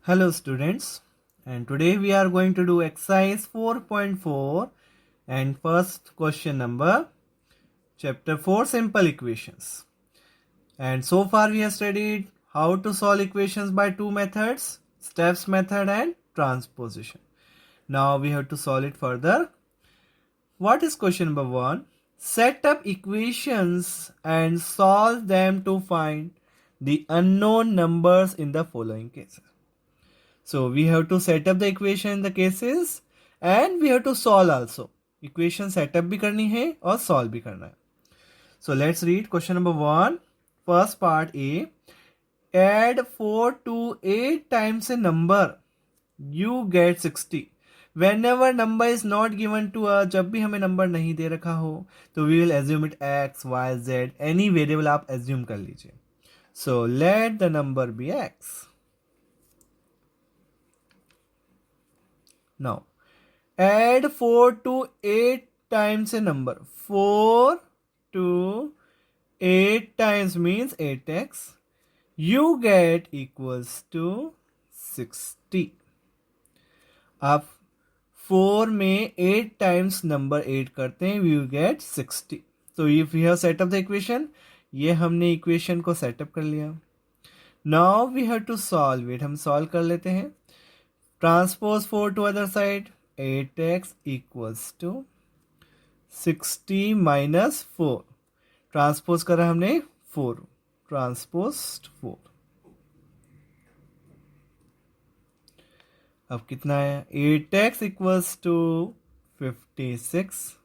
Hello students, and today we are going to do exercise 4.4 and first question number chapter 4 simple equations. And so far we have studied how to solve equations by two methods, steps method and transposition. Now we have to solve it further. What is question number 1? Set up equations and solve them to find the unknown numbers in the following cases. So we have to set up the equation in the cases and we have to solve also. Equation setup भी करनी है और solve भी करना है. So let's read question number 1. First part A. Add 4 to 8 times a number. You get 60. Whenever number is not given to us, जब भी हमें number नहीं दे रखा हो तो we will assume it x, y, z. Any variable आप assume कर लीजिए. So let the number be x. Now, add 4 to 8 times a number. 4 to 8 times means 8x. You get equals to 60. आप 4 में 8 times number 8 करते हैं, we will get 60. So if we have set up the equation, ये हमने equation को set up कर लिया. Now we have to solve it. हम solve कर लेते हैं. Transpose 4 to other side. 8x equals to 60 minus 4. Transpose करा हमने 4. Transposed 4. अब कितना है? 8x equals to 56.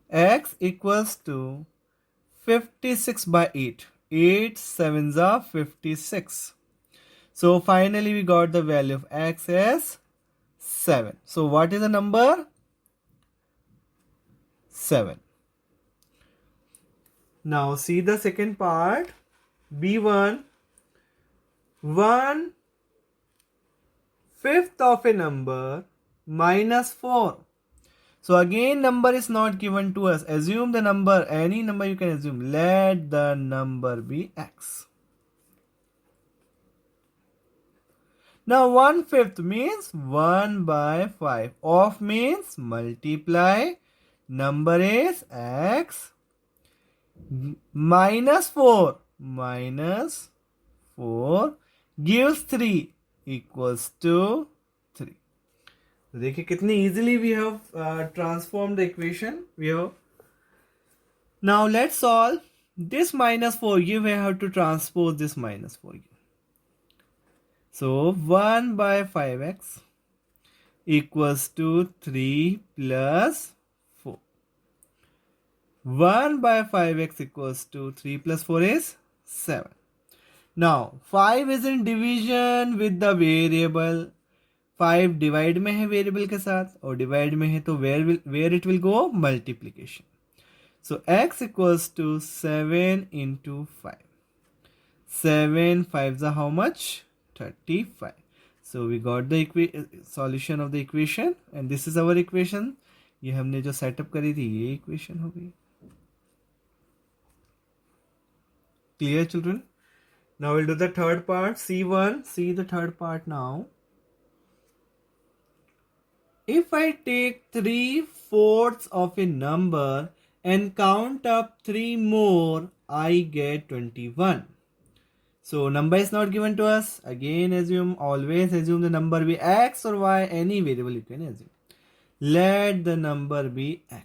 x equals to 56 by 8. 8 sevens are 56. So finally we got the value of x as 7. So what is the number? 7. Now see the second part. B1. 1/5 of a number minus 4. So again number is not given to us. Assume the number, any number you can assume. Let the number be x. Now 1/5 means 1 by 5. Of means multiply. Number is x. Minus 4. Minus 4 gives 3 equals to 3. तो देखिए कितनी easily we have transformed the equation. We have. Now let's solve this minus 4. You have to transpose this minus 4. So 1 by 5x equals to 3 plus 4. 1 by 5x equals to 3 plus 4 is 7. Now 5 is in division with the variable. 5 divide में है variable के साथ और divide में है तो where it will go? Multiplication. So x equals to 7 into 5. 7 5s are how much? 35. So we got the solution of the equation and this is our equation. ये हमने जो setup करी थी ये equation हो गई. Clear children? Now we'll do the third part. C1. See the third part now. If I take 3/4 of a number and count up 3 more, I get 21. So number is not given to us. Again always assume the number be x or y, any variable you can assume. Let the number be x.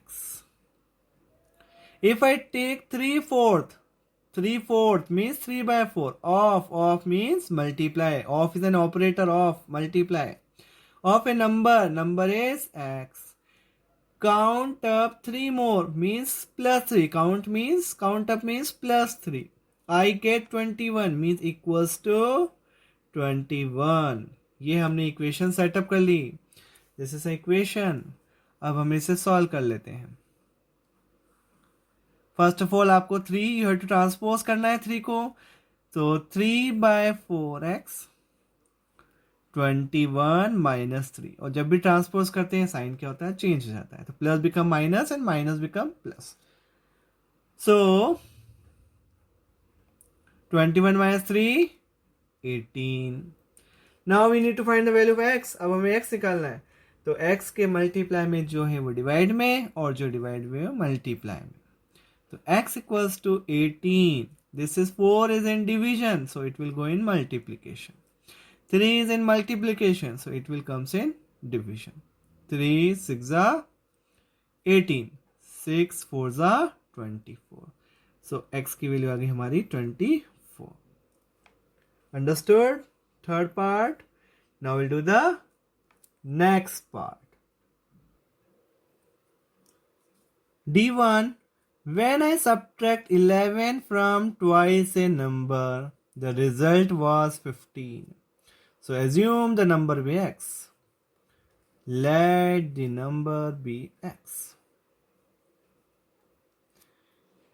If I take 3/4, 3/4 means 3 by 4. Of means multiply. Of is an operator of multiply. Of a number is x. Count up 3 more means plus 3. Count up means plus 3. I get 21 means equals to 21. ये हमने equation setup कर ली. This is equation. अब हम इसे solve कर लेते हैं. First of all आपको 3 यू हैव टू ट्रांसपोज करना है 3 को. तो 3 by 4x 21 minus 3. और जब भी ट्रांसपोज करते हैं साइन क्या होता है? चेंज हो जाता है. तो plus become minus and minus become plus. So 21 minus 3, 18. Now we need to find the value of x. अब हमें x निकालना है, तो x के मल्टीप्लाई में जो है वो डिवाइड में, और जो डिवाइड में वो मल्टीप्लाई में. तो x equals to 18. This is 4 is in division, so it will go in multiplication. 3 is in multiplication, so it will comes in division. 3 6 are 18, 6 4 are 24. So x की वैल्यू आ गई हमारी 24. Understood? Third part. Now we'll do the next part. D1. When I subtract 11 from twice a number, the result was 15. So assume the number be x. Let the number be x.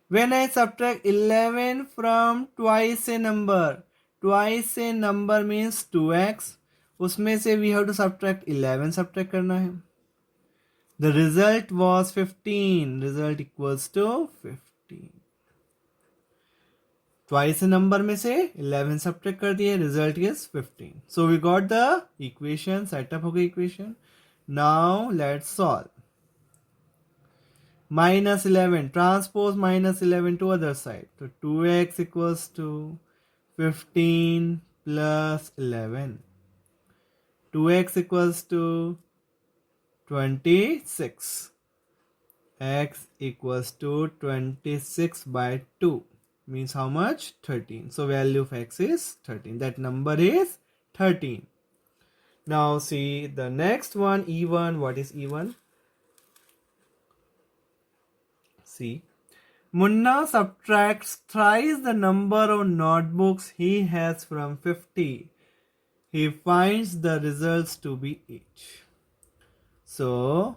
When I subtract 11 from twice a number, twice a number means 2x. उसमें से we have to subtract 11 subtract करना है. The result was 15. Result equals to 15. Twice a number में से 11 subtract कर दिए, result is 15. So we got the equation, setup हो गई equation. Now let's solve. Minus 11, transpose minus 11 to other side. So 2x equals to 15 plus 11. 2x equals to 26. X equals to 26 by 2. Means how much? 13. So value of x is 13. That number is 13. Now see the next one, E1. What is E1? See, Munna subtracts thrice the number of notebooks he has from 50. He finds the results to be 8. So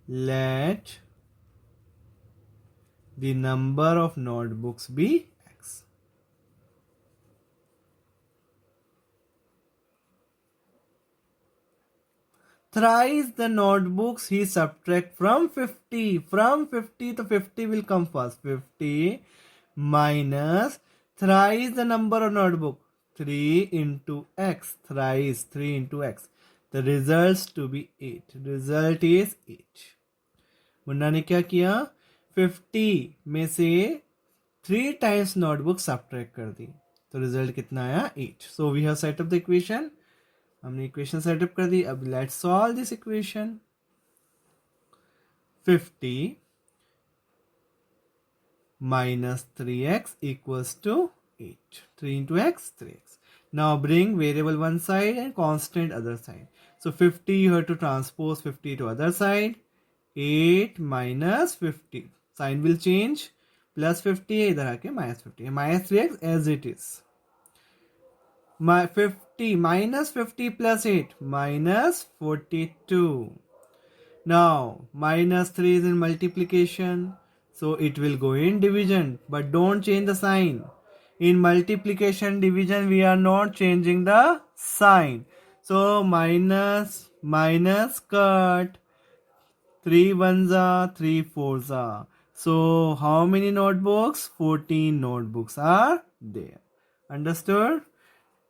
let the number of notebooks be x. Thrice the notebooks he subtract from 50. From 50, the 50 will come first. 50 minus thrice the number of notebook. 3 into x. Thrice 3 into x. The results to be 8. Result is 8. Munna ने क्या किया? 50 में से 3 times notebook subtract कर दी, तो result कितना आया? 8. So we have set up the equation. हमने इक्वेशन सेटअप कर दी. अब let's solve this equation. 50 minus 3x equals to 8. 3 into x, 3x. Now bring variable one side and constant other side. So 50 you have to transpose 50 to other side. 8 minus 50. Sign will change. Plus 50 है, इधर आके minus 50. Minus 3x as it is. 50 minus 50 plus 8 minus 42. Now minus 3 is in multiplication, so it will go in division, but don't change the sign. In multiplication division we are not changing the sign, so minus minus cut. 3 ones are 3 fours are. So how many notebooks? 14 notebooks are there. Understood?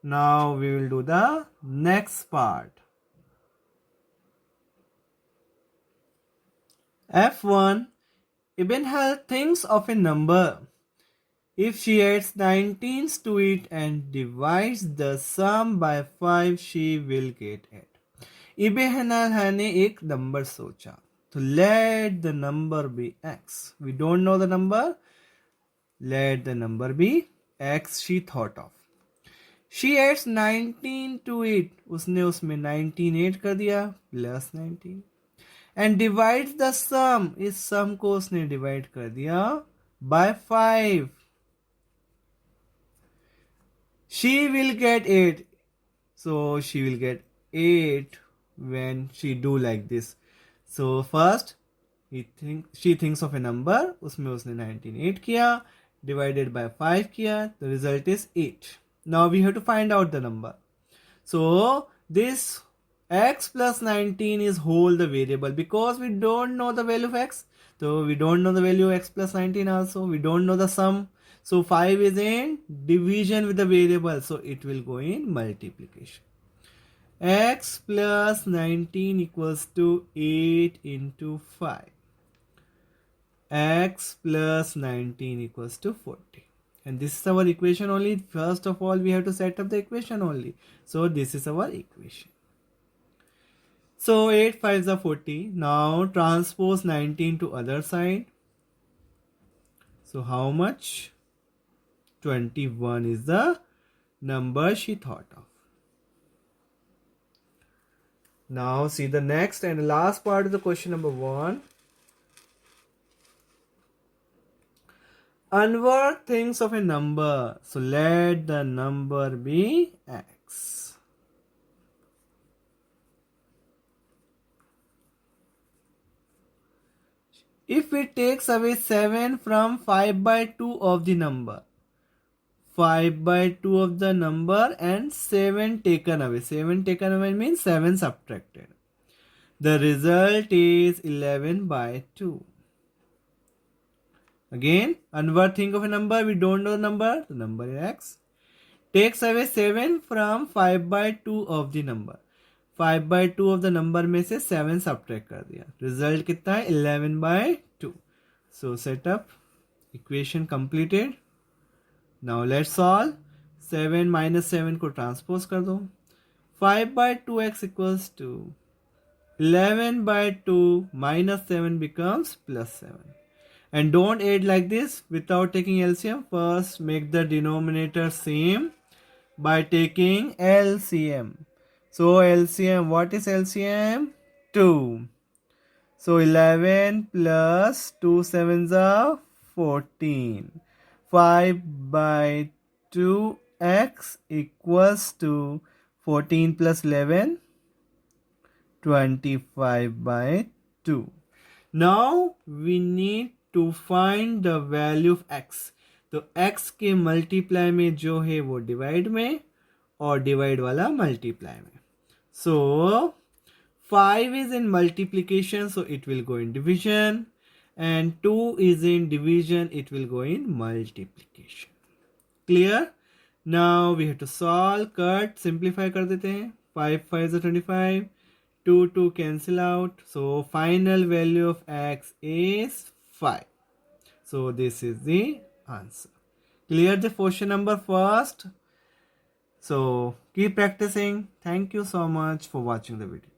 Now we will do the next part. F1. Ibn Hal thinks of a number. If she adds 19s to it and divides the sum by 5, she will get it. Ibn Hal ने एक number सोचा, तो let the number be x. We don't know the number. Let the number be x she thought of. She adds 19 to it. उसने उसमें 19 add कर दिया, plus 19. And divides the sum. इस sum को उसने डिवाइड कर दिया by 5. She will get 8. So she will get 8 when she do like this. So first she thinks of a number. उसमें उसने 19 ऐड किया, divided by 5 किया, the result is 8. Now we have to find out the number. So this x plus 19 is whole the variable, because we don't know the value of x. So we don't know the value of x plus 19 also. We don't know the sum. So 5 is in division with the variable, so it will go in multiplication. X plus 19 equals to 8 into 5. X plus 19 equals to 40. And this is our equation only. First of all, we have to set up the equation only. So this is our equation. So 8 5s are 40. Now transpose 19 to other side. So how much? 21 is the number she thought of. Now see the next and last part of the question number 1. Anwar thinks of a number. So let the number be x. If it takes away 7 from 5 by 2 of the number, 5 by 2 of the number and 7 taken away. 7 taken away means 7 subtracted. The result is 11 by 2. Again, Anwar think of a number. We don't know the number. The number is x. Takes away 7 from 5 by 2 of the number. 5 by 2 of the number में से 7 subtract कर दिया. Result कितना है? 11 by 2. So set up. Equation completed. Now let's solve. 7 minus 7 को transpose कर दो. 5 by 2x equals to 11 by 2 minus 7 becomes plus 7. And don't add like this without taking LCM. First make the denominator same by taking LCM. So LCM, what is LCM? 2. So 11 plus 2 sevens are 14. 5 by 2x equals to 14 plus 11, 25 by 2. Now we need to find the value of x. तो x के multiply में जो है वो divide में और divide वाला multiply में. So 5 is in multiplication, so it will go in division, and 2 is in division, it will go in multiplication. Clear? Now we have to solve, cut, simplify कर देते हैं. 5 5 is 25, 2 2 cancel out, so final value of x is 5. So this is the answer. Clear the question number first. So keep practicing. Thank you so much for watching the video.